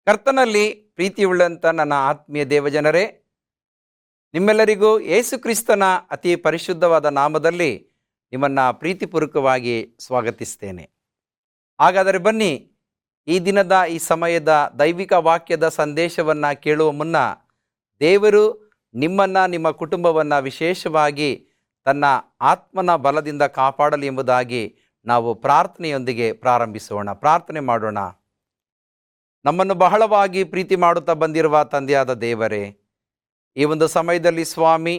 ಕರ್ತನಲ್ಲಿ ಪ್ರೀತಿಯುಳ್ಳಂಥ ನನ್ನ ಆತ್ಮೀಯ ದೇವಜನರೇ, ನಿಮ್ಮೆಲ್ಲರಿಗೂ ಯೇಸು ಕ್ರಿಸ್ತನ ಅತಿ ಪರಿಶುದ್ಧವಾದ ನಾಮದಲ್ಲಿ ನಿಮ್ಮನ್ನು ಪ್ರೀತಿಪೂರ್ವಕವಾಗಿ ಸ್ವಾಗತಿಸ್ತೇನೆ. ಹಾಗಾದರೆ ಬನ್ನಿ, ಈ ದಿನದ ಈ ಸಮಯದ ದೈವಿಕ ವಾಕ್ಯದ ಸಂದೇಶವನ್ನು ಕೇಳುವ ಮುನ್ನ ದೇವರು ನಿಮ್ಮನ್ನು ನಿಮ್ಮ ಕುಟುಂಬವನ್ನು ವಿಶೇಷವಾಗಿ ತನ್ನ ಆತ್ಮನ ಬಲದಿಂದ ಕಾಪಾಡಲಿ ಎಂಬುದಾಗಿ ನಾವು ಪ್ರಾರ್ಥನೆಯೊಂದಿಗೆ ಪ್ರಾರಂಭಿಸೋಣ. ಪ್ರಾರ್ಥನೆ ಮಾಡೋಣ. ನಮ್ಮನ್ನು ಬಹಳವಾಗಿ ಪ್ರೀತಿ ಮಾಡುತ್ತಾ ಬಂದಿರುವ ತಂದೆಯಾದ ದೇವರೇ, ಈ ಒಂದು ಸಮಯದಲ್ಲಿ ಸ್ವಾಮಿ,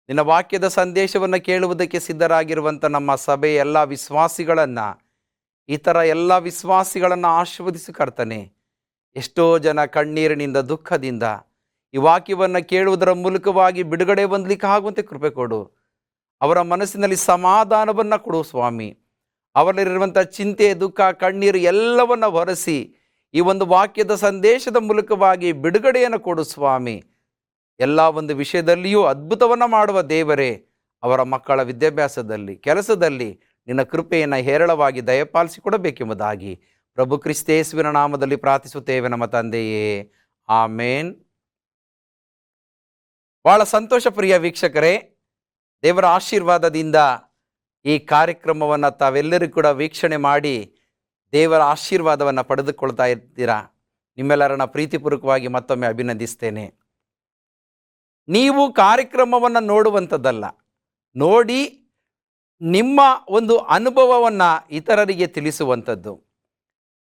ನಿನ್ನ ವಾಕ್ಯದ ಸಂದೇಶವನ್ನು ಕೇಳುವುದಕ್ಕೆ ಸಿದ್ಧರಾಗಿರುವಂಥ ನಮ್ಮ ಸಭೆಯ ಎಲ್ಲ ವಿಶ್ವಾಸಿಗಳನ್ನು, ಇತರ ಎಲ್ಲ ವಿಶ್ವಾಸಿಗಳನ್ನು ಆಶೀರ್ವದಿಸು ಕರ್ತನೆ. ಎಷ್ಟೋ ಜನ ಕಣ್ಣೀರಿನಿಂದ ದುಃಖದಿಂದ ಈ ವಾಕ್ಯವನ್ನು ಕೇಳುವುದರ ಮೂಲಕವಾಗಿ ಬಿಡುಗಡೆ ಹೊಂದಲಿಕ್ಕೆ ಆಗುವಂತೆ ಕೃಪೆ ಕೊಡು. ಅವರ ಮನಸ್ಸಿನಲ್ಲಿ ಸಮಾಧಾನವನ್ನು ಕೊಡು ಸ್ವಾಮಿ. ಅವರಲ್ಲಿರುವಂಥ ಚಿಂತೆ, ದುಃಖ, ಕಣ್ಣೀರು ಎಲ್ಲವನ್ನು ಹೊರಸಿ ಈ ಒಂದು ವಾಕ್ಯದ ಸಂದೇಶದ ಮೂಲಕವಾಗಿ ಬಿಡುಗಡೆಯನ್ನು ಕೊಡು ಸ್ವಾಮಿ. ಎಲ್ಲ ಒಂದು ವಿಷಯದಲ್ಲಿಯೂ ಅದ್ಭುತವನ್ನು ಮಾಡುವ ದೇವರೇ, ಅವರ ಮಕ್ಕಳ ವಿದ್ಯಾಭ್ಯಾಸದಲ್ಲಿ, ಕೆಲಸದಲ್ಲಿ ನಿನ್ನ ಕೃಪೆಯನ್ನು ಹೇರಳವಾಗಿ ದಯಪಾಲಿಸಿಕೊಡಬೇಕೆಂಬುದಾಗಿ ಪ್ರಭು ಕ್ರಿಸ್ತೇಸುವಿನ ನಾಮದಲ್ಲಿ ಪ್ರಾರ್ಥಿಸುತ್ತೇವೆ ನಮ್ಮ ತಂದೆಯೇ, ಆಮೇನ್. ಬಹಳ ಸಂತೋಷ ಪ್ರಿಯ ವೀಕ್ಷಕರೇ, ದೇವರ ಆಶೀರ್ವಾದದಿಂದ ಈ ಕಾರ್ಯಕ್ರಮವನ್ನು ತಾವೆಲ್ಲರೂ ಕೂಡ ವೀಕ್ಷಣೆ ಮಾಡಿ ದೇವರ ಆಶೀರ್ವಾದವನ್ನು ಪಡೆದುಕೊಳ್ತಾ ಇರ್ತೀರಾ. ನಿಮ್ಮೆಲ್ಲರನ್ನ ಪ್ರೀತಿಪೂರ್ವಕವಾಗಿ ಮತ್ತೊಮ್ಮೆ ಅಭಿನಂದಿಸ್ತೇನೆ. ನೀವು ಕಾರ್ಯಕ್ರಮವನ್ನು ನೋಡುವಂಥದ್ದಲ್ಲ, ನೋಡಿ ನಿಮ್ಮ ಒಂದು ಅನುಭವವನ್ನು ಇತರರಿಗೆ ತಿಳಿಸುವಂಥದ್ದು,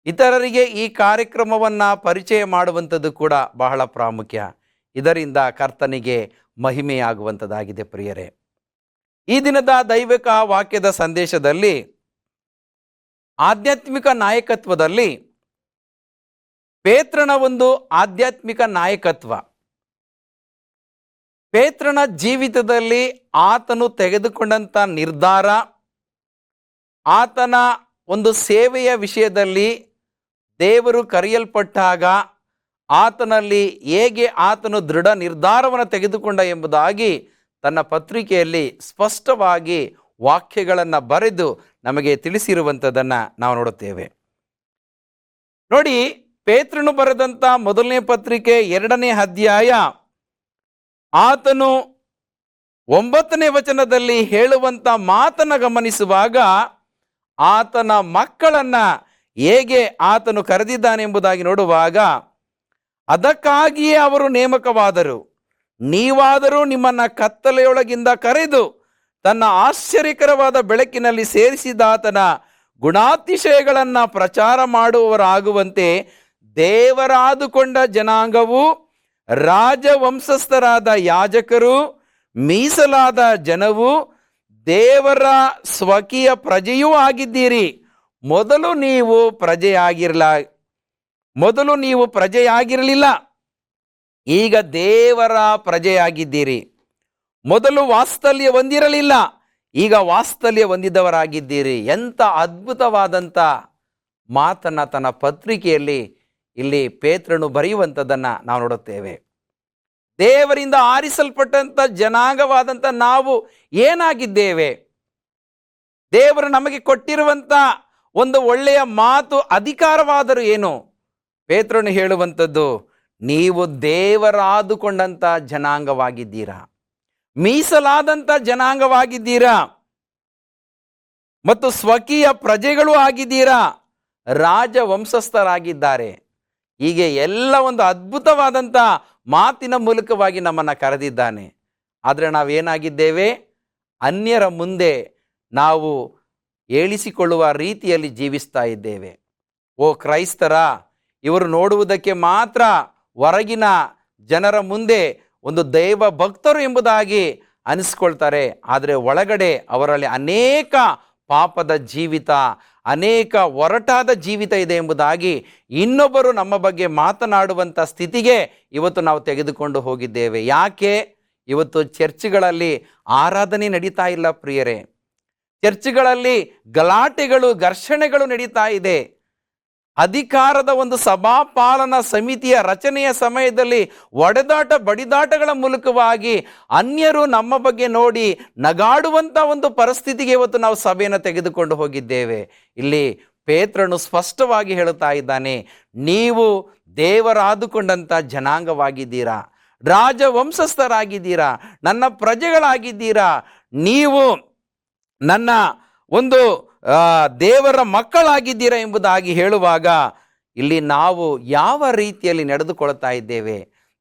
ಇತರರಿಗೆ ಈ ಕಾರ್ಯಕ್ರಮವನ್ನು ಪರಿಚಯ ಮಾಡುವಂಥದ್ದು ಕೂಡ ಬಹಳ ಪ್ರಾಮುಖ್ಯ. ಇದರಿಂದ ಕರ್ತನಿಗೆ ಮಹಿಮೆಯಾಗುವಂಥದ್ದಾಗಿದೆ. ಪ್ರಿಯರೇ, ಈ ದಿನದ ದೈವಿಕ ವಾಕ್ಯದ ಸಂದೇಶದಲ್ಲಿ ಆಧ್ಯಾತ್ಮಿಕ ನಾಯಕತ್ವದಲ್ಲಿ ಪೇತ್ರನ ಒಂದು ಆಧ್ಯಾತ್ಮಿಕ ನಾಯಕತ್ವ, ಪೇತ್ರನ ಜೀವಿತದಲ್ಲಿ ಆತನು ತೆಗೆದುಕೊಂಡಂಥ ನಿರ್ಧಾರ, ಆತನ ಒಂದು ಸೇವೆಯ ವಿಷಯದಲ್ಲಿ ದೇವರು ಕರೆಯಲ್ಪಟ್ಟಾಗ ಆತನಲ್ಲಿ ಹೇಗೆ ಆತನು ದೃಢ ನಿರ್ಧಾರವನ್ನು ತೆಗೆದುಕೊಂಡ ಎಂಬುದಾಗಿ ತನ್ನ ಪತ್ರಿಕೆಯಲ್ಲಿ ಸ್ಪಷ್ಟವಾಗಿ ವಾಕ್ಯಗಳನ್ನು ಬರೆದು ನಮಗೆ ತಿಳಿಸಿರುವಂಥದ್ದನ್ನು ನಾವು ನೋಡುತ್ತೇವೆ. ನೋಡಿ, ಪೇತ್ರನು ಬರೆದಂಥ ಮೊದಲನೇ ಪತ್ರಿಕೆ 2ನೇ ಅಧ್ಯಾಯ ಆತನು 9ನೇ ವಚನದಲ್ಲಿ ಹೇಳುವಂಥ ಮಾತನ್ನು ಗಮನಿಸುವಾಗ ಆತನ ಮಕ್ಕಳನ್ನು ಹೇಗೆ ಆತನು ಕರೆದಿದ್ದಾನೆಂಬುದಾಗಿ ನೋಡುವಾಗ, ಅದಕ್ಕಾಗಿಯೇ ಅವರು ನೇಮಕವಾದರು, ನೀವಾದರೂ ನಿಮ್ಮನ್ನು ಕತ್ತಲೆಯೊಳಗಿಂದ ಕರೆದು ತನ್ನ ಆಶ್ಚರ್ಯಕರವಾದ ಬೆಳಕಿನಲ್ಲಿ ಸೇರಿಸಿದಾತನ ಗುಣಾತಿಶಯಗಳನ್ನು ಪ್ರಚಾರ ಮಾಡುವವರಾಗುವಂತೆ ದೇವರಾದುಕೊಂಡ ಜನಾಂಗವು, ರಾಜವಂಶಸ್ಥರಾದ ಯಾಜಕರು, ಮೀಸಲಾದ ಜನವು, ದೇವರ ಸ್ವಕೀಯ ಪ್ರಜೆಯೂ ಆಗಿದ್ದೀರಿ. ಮೊದಲು ನೀವು ಪ್ರಜೆಯಾಗಿರಲಿಲ್ಲ, ಈಗ ದೇವರ ಪ್ರಜೆಯಾಗಿದ್ದೀರಿ. ಮೊದಲು ವಾತ್ಸಲ್ಯ ಹೊಂದಿರಲಿಲ್ಲ, ಈಗ ವಾತ್ಸಲ್ಯ ಹೊಂದಿದವರಾಗಿದ್ದೀರಿ. ಎಂಥ ಅದ್ಭುತವಾದಂಥ ಮಾತನ್ನು ತನ್ನ ಪತ್ರಿಕೆಯಲ್ಲಿ ಇಲ್ಲಿ ಪೇತ್ರನು ಬರೆಯುವಂಥದ್ದನ್ನು ನಾವು ನೋಡುತ್ತೇವೆ. ದೇವರಿಂದ ಆರಿಸಲ್ಪಟ್ಟಂಥ ಜನಾಂಗವಾದಂಥ ನಾವು ಏನಾಗಿದ್ದೇವೆ? ದೇವರು ನಮಗೆ ಕೊಟ್ಟಿರುವಂಥ ಒಂದು ಒಳ್ಳೆಯ ಮಾತು, ಅಧಿಕಾರವಾದರೂ ಏನು? ಪೇತ್ರನು ಹೇಳುವಂಥದ್ದು, ನೀವು ದೇವರಾದುಕೊಂಡಂಥ ಜನಾಂಗವಾಗಿದ್ದೀರಾ, ಮೀಸಲಾದಂಥ ಜನಾಂಗವಾಗಿದ್ದೀರಾ, ಮತ್ತು ಸ್ವಕೀಯ ಪ್ರಜೆಗಳು ಆಗಿದ್ದೀರಾ, ರಾಜವಂಶಸ್ಥರಾಗಿದ್ದಾರೆ. ಹೀಗೆ ಎಲ್ಲ ಒಂದು ಅದ್ಭುತವಾದಂಥ ಮಾತಿನ ಮೂಲಕವಾಗಿ ನಮ್ಮನ್ನು ಕರೆದಿದ್ದಾನೆ. ಆದರೆ ನಾವೇನಾಗಿದ್ದೇವೆ? ಅನ್ಯರ ಮುಂದೆ ನಾವು ಏಳಿಸಿಕೊಳ್ಳುವ ರೀತಿಯಲ್ಲಿ ಜೀವಿಸ್ತಾ ಇದ್ದೇವೆ. ಓ ಕ್ರೈಸ್ತರ, ಇವರು ನೋಡುವುದಕ್ಕೆ ಮಾತ್ರ ಹೊರಗಿನ ಜನರ ಮುಂದೆ ಒಂದು ದೈವ ಭಕ್ತರು ಎಂಬುದಾಗಿ ಅನಿಸ್ಕೊಳ್ತಾರೆ, ಆದರೆ ಒಳಗಡೆ ಅವರಲ್ಲಿ ಅನೇಕ ಪಾಪದ ಜೀವಿತ, ಅನೇಕ ಒರಟಾದ ಜೀವಿತ ಇದೆ ಎಂಬುದಾಗಿ ಇನ್ನೊಬ್ಬರು ನಮ್ಮ ಬಗ್ಗೆ ಮಾತನಾಡುವಂಥ ಸ್ಥಿತಿಗೆ ಇವತ್ತು ನಾವು ತೆಗೆದುಕೊಂಡು ಹೋಗಿದ್ದೇವೆ. ಯಾಕೆ? ಇವತ್ತು ಚರ್ಚ್ಗಳಲ್ಲಿ ಆರಾಧನೆ ನಡೀತಾ ಇಲ್ಲ ಪ್ರಿಯರೇ. ಚರ್ಚ್ಗಳಲ್ಲಿ ಗಲಾಟೆಗಳು, ಘರ್ಷಣೆಗಳು ನಡೀತಾ ಇದೆ. ಅಧಿಕಾರದ ಒಂದು ಸಭಾಪಾಲನಾ ಸಮಿತಿಯ ರಚನೆಯ ಸಮಯದಲ್ಲಿ ಒಡೆದಾಟ ಬಡಿದಾಟಗಳ ಮೂಲಕವಾಗಿ ಅನ್ಯರು ನಮ್ಮ ಬಗ್ಗೆ ನೋಡಿ ನಗಾಡುವಂಥ ಒಂದು ಪರಿಸ್ಥಿತಿಗೆ ಇವತ್ತು ನಾವು ಸಭೆಯನ್ನು ತೆಗೆದುಕೊಂಡು ಹೋಗಿದ್ದೇವೆ. ಇಲ್ಲಿ ಪೇತ್ರನು ಸ್ಪಷ್ಟವಾಗಿ ಹೇಳುತ್ತಾ ಇದ್ದಾನೆ, ನೀವು ದೇವರಾದುಕೊಂಡಂಥ ಜನಾಂಗವಾಗಿದ್ದೀರಾ, ರಾಜವಂಶಸ್ಥರಾಗಿದ್ದೀರಾ, ನನ್ನ ಪ್ರಜೆಗಳಾಗಿದ್ದೀರಾ, ನೀವು ನನ್ನ ಒಂದು ದೇವರ ಮಕ್ಕಳಾಗಿದ್ದೀರಾ ಎಂಬುದಾಗಿ ಹೇಳುವಾಗ ಇಲ್ಲಿ ನಾವು ಯಾವ ರೀತಿಯಲ್ಲಿ ನಡೆದುಕೊಳ್ತಾ ಇದ್ದೇವೆ,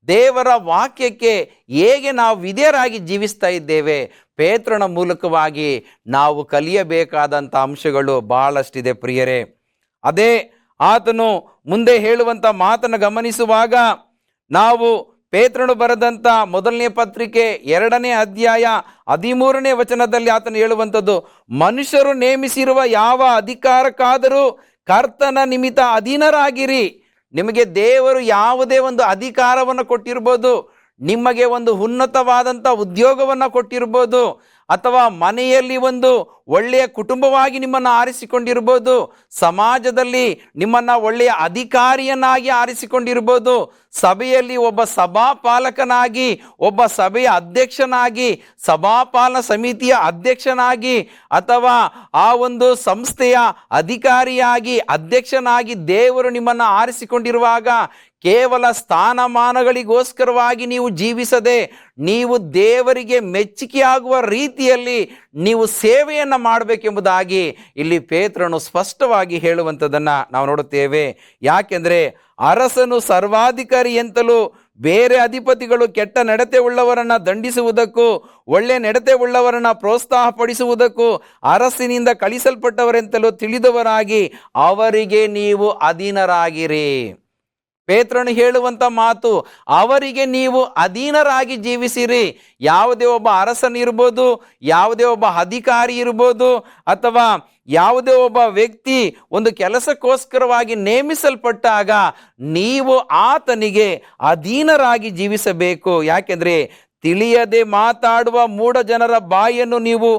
ದೇವರ ವಾಕ್ಯಕ್ಕೆ ಹೇಗೆ ನಾವು ವಿಧೇಯರಾಗಿ ಜೀವಿಸ್ತಾ ಇದ್ದೇವೆ, ಪೇತ್ರನ ಮೂಲಕವಾಗಿ ನಾವು ಕಲಿಯಬೇಕಾದಂಥ ಅಂಶಗಳು ಬಹಳಷ್ಟಿದೆ ಪ್ರಿಯರೇ. ಅದೇ ಆತನು ಮುಂದೆ ಹೇಳುವಂಥ ಮಾತನ್ನು ಗಮನಿಸುವಾಗ ನಾವು ಪೇತ್ರನು ಬರೆದಂಥ ಮೊದಲನೇ ಪತ್ರಿಕೆ 2ನೇ ಅಧ್ಯಾಯ 13ನೇ ವಚನದಲ್ಲಿ ಆತನು ಹೇಳುವಂಥದ್ದು, ಮನುಷ್ಯರು ನೇಮಿಸಿರುವ ಯಾವ ಅಧಿಕಾರಕ್ಕಾದರೂ ಕರ್ತನ ನಿಮಿತ್ತ ಅಧೀನರಾಗಿರಿ. ನಿಮಗೆ ದೇವರು ಯಾವುದೇ ಒಂದು ಅಧಿಕಾರವನ್ನು ಕೊಟ್ಟಿರ್ಬೋದು, ನಿಮಗೆ ಒಂದು ಉನ್ನತವಾದಂಥ ಉದ್ಯೋಗವನ್ನು ಕೊಟ್ಟಿರ್ಬೋದು, ಅಥವಾ ಮನೆಯಲ್ಲಿ ಒಂದು ಒಳ್ಳೆಯ ಕುಟುಂಬವಾಗಿ ನಿಮ್ಮನ್ನು ಆರಿಸಿಕೊಂಡಿರ್ಬೋದು, ಸಮಾಜದಲ್ಲಿ ನಿಮ್ಮನ್ನು ಒಳ್ಳೆಯ ಅಧಿಕಾರಿಯನ್ನಾಗಿ ಆರಿಸಿಕೊಂಡಿರ್ಬೋದು, ಸಭೆಯಲ್ಲಿ ಒಬ್ಬ ಸಭಾಪಾಲಕನಾಗಿ, ಒಬ್ಬ ಸಭೆಯ ಅಧ್ಯಕ್ಷನಾಗಿ, ಸಭಾಪಾಲನ ಸಮಿತಿಯ ಅಧ್ಯಕ್ಷನಾಗಿ, ಅಥವಾ ಆ ಒಂದು ಸಂಸ್ಥೆಯ ಅಧಿಕಾರಿಯಾಗಿ, ಅಧ್ಯಕ್ಷನಾಗಿ ದೇವರು ನಿಮ್ಮನ್ನು ಆರಿಸಿಕೊಂಡಿರುವಾಗ ಕೇವಲ ಸ್ಥಾನಮಾನಗಳಿಗೋಸ್ಕರವಾಗಿ ನೀವು ಜೀವಿಸದೆ, ನೀವು ದೇವರಿಗೆ ಮೆಚ್ಚುಗೆಯಾಗುವ ರೀತಿಯಲ್ಲಿ ನೀವು ಸೇವೆಯನ್ನು ಮಾಡಬೇಕೆಂಬುದಾಗಿ ಇಲ್ಲಿ ಪೇತ್ರನು ಸ್ಪಷ್ಟವಾಗಿ ಹೇಳುವಂಥದ್ದನ್ನು ನಾವು ನೋಡುತ್ತೇವೆ. ಯಾಕೆಂದರೆ ಅರಸನು ಸರ್ವಾಧಿಕಾರಿ ಎಂತಲೂ ಬೇರೆ ಅಧಿಪತಿಗಳು ಕೆಟ್ಟ ನಡತೆ ಉಳ್ಳವರನ್ನು ದಂಡಿಸುವುದಕ್ಕೂ ಒಳ್ಳೆ ನಡತೆ ಉಳ್ಳವರನ್ನು ಪ್ರೋತ್ಸಾಹಪಡಿಸುವುದಕ್ಕೂ ಅರಸಿನಿಂದ ಕಳಿಸಲ್ಪಟ್ಟವರೆಂತಲೂ ತಿಳಿದವರಾಗಿ ಅವರಿಗೆ ನೀವು ಅಧೀನರಾಗಿರಿ. ಪೇತ್ರನು ಹೇಳುವಂಥ ಮಾತು, ಅವರಿಗೆ ನೀವು ಅಧೀನರಾಗಿ ಜೀವಿಸಿರಿ. ಯಾವುದೇ ಒಬ್ಬ ಅರಸನಿರ್ಬೋದು, ಯಾವುದೇ ಒಬ್ಬ ಅಧಿಕಾರಿ ಇರ್ಬೋದು, ಅಥವಾ ಯಾವುದೇ ಒಬ್ಬ ವ್ಯಕ್ತಿ ಒಂದು ಕೆಲಸಕ್ಕೋಸ್ಕರವಾಗಿ ನೇಮಿಸಲ್ಪಟ್ಟಾಗ ನೀವು ಆತನಿಗೆ ಅಧೀನರಾಗಿ ಜೀವಿಸಬೇಕು. ಯಾಕೆಂದರೆ ತಿಳಿಯದೆ ಮಾತಾಡುವ ಮೂಢ ಜನರ ಬಾಯನ್ನು ನೀವು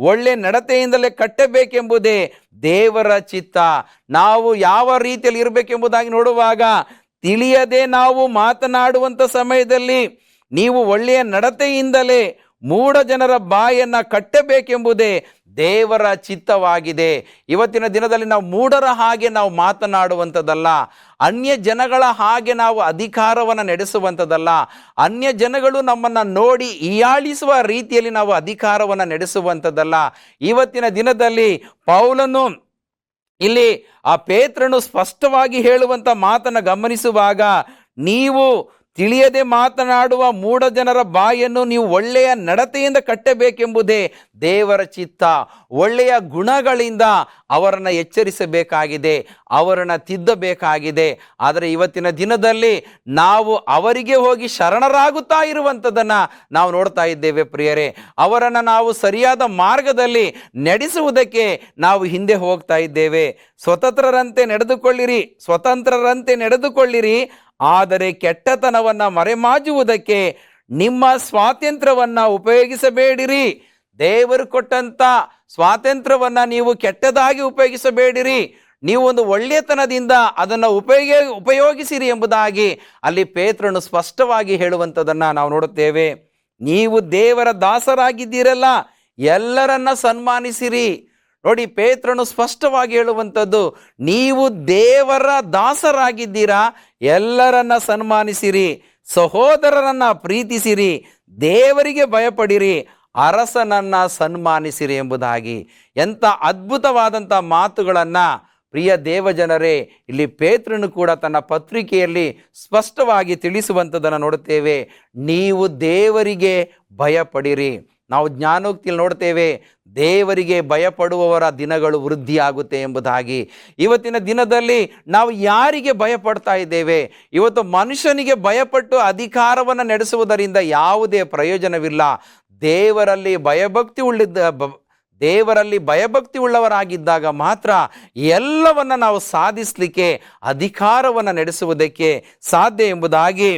ಒಳ್ಳೆ ನಡತೆಯಿಂದಲೇ ಕಟ್ಟಬೇಕೆಂಬುದೇ ದೇವರ ಚಿತ್ತ. ನಾವು ಯಾವ ರೀತಿಯಲ್ಲಿ ಇರಬೇಕೆಂಬುದಾಗಿ ನೋಡುವಾಗ, ತಿಳಿಯದೆ ನಾವು ಮಾತನಾಡುವಂಥ ಸಮಯದಲ್ಲಿ ನೀವು ಒಳ್ಳೆಯ ನಡತೆಯಿಂದಲೇ ಮೂಢ ಜನರ ಬಾಯನ್ನು ಕಟ್ಟಬೇಕೆಂಬುದೇ ದೇವರ ಚಿತ್ತವಾಗಿದೆ. ಇವತ್ತಿನ ದಿನದಲ್ಲಿ ನಾವು ಮೂಢರ ಹಾಗೆ ನಾವು ಮಾತನಾಡುವಂಥದ್ದಲ್ಲ, ಅನ್ಯ ಜನಗಳ ಹಾಗೆ ನಾವು ಅಧಿಕಾರವನ್ನು ನಡೆಸುವಂಥದ್ದಲ್ಲ, ಅನ್ಯ ಜನಗಳು ನಮ್ಮನ್ನು ನೋಡಿ ಹೀಯಾಳಿಸುವ ರೀತಿಯಲ್ಲಿ ನಾವು ಅಧಿಕಾರವನ್ನು ನಡೆಸುವಂಥದ್ದಲ್ಲ. ಇವತ್ತಿನ ದಿನದಲ್ಲಿ ಪೌಲನು ಇಲ್ಲಿ ಆ ಪೇತ್ರನು ಸ್ಪಷ್ಟವಾಗಿ ಹೇಳುವಂಥ ಮಾತನ್ನು ಗಮನಿಸುವಾಗ, ನೀವು ತಿಳಿಯದೆ ಮಾತನಾಡುವ ಮೂಢ ಜನರ ಬಾಯನ್ನು ನೀವು ಒಳ್ಳೆಯ ನಡತೆಯಿಂದ ಕಟ್ಟಬೇಕೆಂಬುದೇ ದೇವರ ಚಿತ್ತ. ಒಳ್ಳೆಯ ಗುಣಗಳಿಂದ ಅವರನ್ನು ಎಚ್ಚರಿಸಬೇಕಾಗಿದೆ, ಅವರನ್ನು ತಿದ್ದಬೇಕಾಗಿದೆ. ಆದರೆ ಇವತ್ತಿನ ದಿನದಲ್ಲಿ ನಾವು ಅವರಿಗೆ ಹೋಗಿ ಶರಣರಾಗುತ್ತಾ ಇರುವಂಥದ್ದನ್ನು ನಾವು ನೋಡ್ತಾ ಇದ್ದೇವೆ ಪ್ರಿಯರೇ. ಅವರನ್ನು ನಾವು ಸರಿಯಾದ ಮಾರ್ಗದಲ್ಲಿ ನಡೆಸುವುದಕ್ಕೆ ನಾವು ಹಿಂದೆ ಹೋಗ್ತಾ ಇದ್ದೇವೆ. ಸ್ವತಂತ್ರರಂತೆ ನಡೆದುಕೊಳ್ಳಿರಿ, ಆದರೆ ಕೆಟ್ಟತನವನ್ನು ಮರೆಮಾಚುವುದಕ್ಕೆ ನಿಮ್ಮ ಸ್ವಾತಂತ್ರ್ಯವನ್ನು ಉಪಯೋಗಿಸಬೇಡಿರಿ. ದೇವರು ಕೊಟ್ಟಂಥ ಸ್ವಾತಂತ್ರ್ಯವನ್ನು ನೀವು ಕೆಟ್ಟದಾಗಿ ಉಪಯೋಗಿಸಬೇಡಿರಿ. ನೀವು ಒಂದು ಒಳ್ಳೆಯತನದಿಂದ ಅದನ್ನು ಉಪಯೋಗಿಸಿರಿ ಎಂಬುದಾಗಿ ಅಲ್ಲಿ ಪೇತ್ರನು ಸ್ಪಷ್ಟವಾಗಿ ಹೇಳುವಂಥದ್ದನ್ನು ನಾವು ನೋಡುತ್ತೇವೆ. ನೀವು ದೇವರ ದಾಸರಾಗಿದ್ದೀರಲ್ಲ, ಎಲ್ಲರನ್ನ ಸನ್ಮಾನಿಸಿರಿ. ನೋಡಿ, ಪೇತ್ರನು ಸ್ಪಷ್ಟವಾಗಿ ಹೇಳುವಂಥದ್ದು, ನೀವು ದೇವರ ದಾಸರಾಗಿದ್ದೀರಾ, ಎಲ್ಲರನ್ನ ಸನ್ಮಾನಿಸಿರಿ, ಸಹೋದರರನ್ನ ಪ್ರೀತಿಸಿರಿ, ದೇವರಿಗೆ ಭಯಪಡಿರಿ, ಅರಸನನ್ನ ಸನ್ಮಾನಿಸಿರಿ ಎಂಬುದಾಗಿ. ಎಂಥ ಅದ್ಭುತವಾದಂಥ ಮಾತುಗಳನ್ನು ಪ್ರಿಯ ದೇವಜನರೇ ಇಲ್ಲಿ ಪೇತ್ರನು ಕೂಡ ತನ್ನ ಪತ್ರಿಕೆಯಲ್ಲಿ ಸ್ಪಷ್ಟವಾಗಿ ತಿಳಿಸುವಂಥದ್ದನ್ನು ನೋಡುತ್ತೇವೆ. ನೀವು ದೇವರಿಗೆ ಭಯಪಡಿರಿ. ನಾವು ಜ್ಞಾನೋಕ್ತಿಯಲ್ಲಿ ನೋಡ್ತೇವೆ, ದೇವರಿಗೆ ಭಯಪಡುವವರ ದಿನಗಳು ವೃದ್ಧಿಯಾಗುತ್ತೆ ಎಂಬುದಾಗಿ. ಇವತ್ತಿನ ದಿನದಲ್ಲಿ ನಾವು ಯಾರಿಗೆ ಭಯಪಡ್ತಾ ಇದ್ದೇವೆ? ಇವತ್ತು ಮನುಷ್ಯನಿಗೆ ಭಯಪಟ್ಟು ಅಧಿಕಾರವನ್ನು ನಡೆಸುವುದರಿಂದ ಯಾವುದೇ ಪ್ರಯೋಜನವಿಲ್ಲ. ದೇವರಲ್ಲಿ ಭಯಭಕ್ತಿ ಉಳ್ಳವರಾಗಿದ್ದಾಗ ಮಾತ್ರ ಎಲ್ಲವನ್ನು ನಾವು ಸಾಧಿಸಲಿಕ್ಕೆ, ಅಧಿಕಾರವನ್ನು ನಡೆಸುವುದಕ್ಕೆ ಸಾಧ್ಯ ಎಂಬುದಾಗಿ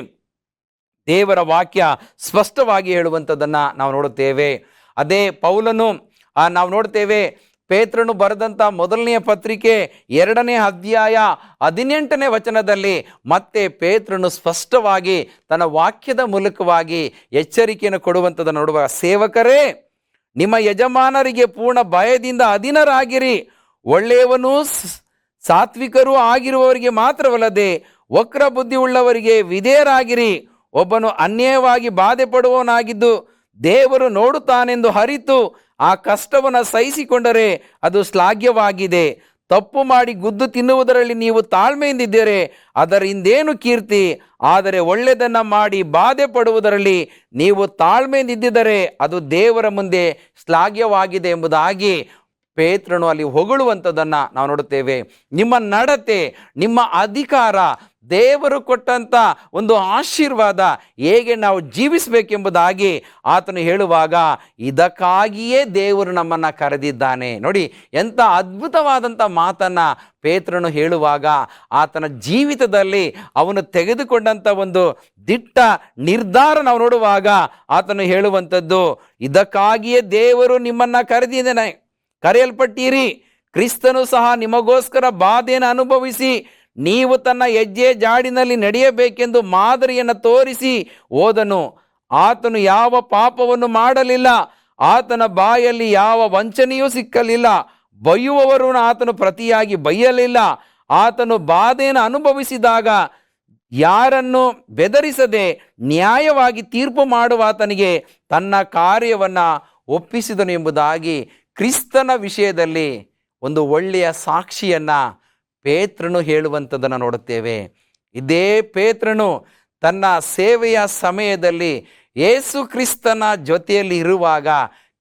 ದೇವರ ವಾಕ್ಯ ಸ್ಪಷ್ಟವಾಗಿ ಹೇಳುವಂಥದ್ದನ್ನು ನಾವು ನೋಡುತ್ತೇವೆ. ಅದೇ ಪೌಲನು ನಾವು ನೋಡ್ತೇವೆ, ಪೇತ್ರನು ಬರೆದಂಥ ಮೊದಲನೆಯ ಪತ್ರಿಕೆ 2ನೇ ಅಧ್ಯಾಯ 18ನೇ ವಚನದಲ್ಲಿ ಮತ್ತೆ ಪೇತ್ರನು ಸ್ಪಷ್ಟವಾಗಿ ತನ್ನ ವಾಕ್ಯದ ಮೂಲಕವಾಗಿ ಎಚ್ಚರಿಕೆಯನ್ನು ಕೊಡುವಂಥದ್ದನ್ನು ನೋಡುವ, ಸೇವಕರೇ, ನಿಮ್ಮ ಯಜಮಾನರಿಗೆ ಪೂರ್ಣ ಭಯದಿಂದ ಅಧೀನರಾಗಿರಿ. ಒಳ್ಳೆಯವನೂ ಸಾತ್ವಿಕರೂ ಆಗಿರುವವರಿಗೆ ಮಾತ್ರವಲ್ಲದೆ ವಕ್ರ ಬುದ್ಧಿ ಉಳ್ಳವರಿಗೆ ವಿಧೇಯರಾಗಿರಿ. ಒಬ್ಬನು ಅನ್ಯಾಯವಾಗಿ ಬಾಧೆ ಪಡುವವನಾಗಿದ್ದು ದೇವರು ನೋಡುತ್ತಾನೆಂದು ಅರಿತು ಆ ಕಷ್ಟವನ್ನು ಸಹಿಸಿಕೊಂಡರೆ ಅದು ಶ್ಲಾಘ್ಯವಾಗಿದೆ. ತಪ್ಪು ಮಾಡಿ ಗುದ್ದು ತಿನ್ನುವುದರಲ್ಲಿ ನೀವು ತಾಳ್ಮೆಯಿಂದಿದ್ದರೆ ಅದರಿಂದೇನು ಕೀರ್ತಿ. ಆದರೆ ಒಳ್ಳೆಯದನ್ನು ಮಾಡಿ ಬಾಧೆ ಪಡುವುದರಲ್ಲಿ ನೀವು ತಾಳ್ಮೆಯಿಂದಿದ್ದರೆ ಅದು ದೇವರ ಮುಂದೆ ಶ್ಲಾಘ್ಯವಾಗಿದೆ ಎಂಬುದಾಗಿ ಪೇತ್ರನು ಅಲ್ಲಿ ಹೊಗಳುವಂಥದ್ದನ್ನು ನಾವು ನೋಡುತ್ತೇವೆ. ನಿಮ್ಮ ನಡತೆ, ನಿಮ್ಮ ಅಧಿಕಾರ, ದೇವರು ಕೊಟ್ಟಂಥ ಒಂದು ಆಶೀರ್ವಾದ ಹೇಗೆ ನಾವು ಜೀವಿಸಬೇಕೆಂಬುದಾಗಿ ಆತನು ಹೇಳುವಾಗ ಇದಕ್ಕಾಗಿಯೇ ದೇವರು ನಮ್ಮನ್ನು ಕರೆದಿದ್ದಾನೆ. ನೋಡಿ, ಎಂಥ ಅದ್ಭುತವಾದಂಥ ಮಾತನ್ನು ಪೇತ್ರನು ಹೇಳುವಾಗ ಆತನ ಜೀವಿತದಲ್ಲಿ ಅವನು ತೆಗೆದುಕೊಂಡಂಥ ಒಂದು ದಿಟ್ಟ ನಿರ್ಧಾರ ನಾವು ನೋಡುವಾಗ ಆತನು ಹೇಳುವಂಥದ್ದು, ಇದಕ್ಕಾಗಿಯೇ ದೇವರು ನಿಮ್ಮನ್ನು ಕರೆದಿದ್ದಾನೆ, ಕರೆಯಲ್ಪಟ್ಟಿರಿ. ಕ್ರಿಸ್ತನು ಸಹ ನಿಮಗೋಸ್ಕರ ಬಾಧೆಯನ್ನು ಅನುಭವಿಸಿ ನೀವು ತನ್ನ ಹೆಜ್ಜೆ ಜಾಡಿನಲ್ಲಿ ನಡೆಯಬೇಕೆಂದು ಮಾದರಿಯನ್ನು ತೋರಿಸಿ ಹೋದನು. ಆತನು ಯಾವ ಪಾಪವನ್ನು ಮಾಡಲಿಲ್ಲ, ಆತನ ಬಾಯಲ್ಲಿ ಯಾವ ವಂಚನೆಯೂ ಸಿಕ್ಕಲಿಲ್ಲ. ಬೈಯುವವರನ್ನು ಆತನು ಪ್ರತಿಯಾಗಿ ಬೈಯಲಿಲ್ಲ. ಆತನು ಬಾಧೆಯನ್ನು ಅನುಭವಿಸಿದಾಗ ಯಾರನ್ನು ಬೆದರಿಸದೆ ನ್ಯಾಯವಾಗಿ ತೀರ್ಪು ಮಾಡುವ ಆತನಿಗೆ ತನ್ನ ಕಾರ್ಯವನ್ನು ಒಪ್ಪಿಸಿದನು ಎಂಬುದಾಗಿ ಕ್ರಿಸ್ತನ ವಿಷಯದಲ್ಲಿ ಒಂದು ಒಳ್ಳೆಯ ಸಾಕ್ಷಿಯನ್ನು ಪೇತ್ರನು ಹೇಳುವಂಥದ್ದನ್ನು ನೋಡುತ್ತೇವೆ. ಇದೇ ಪೇತ್ರನು ತನ್ನ ಸೇವೆಯ ಸಮಯದಲ್ಲಿ ಯೇಸು ಕ್ರಿಸ್ತನ ಜೊತೆಯಲ್ಲಿ ಇರುವಾಗ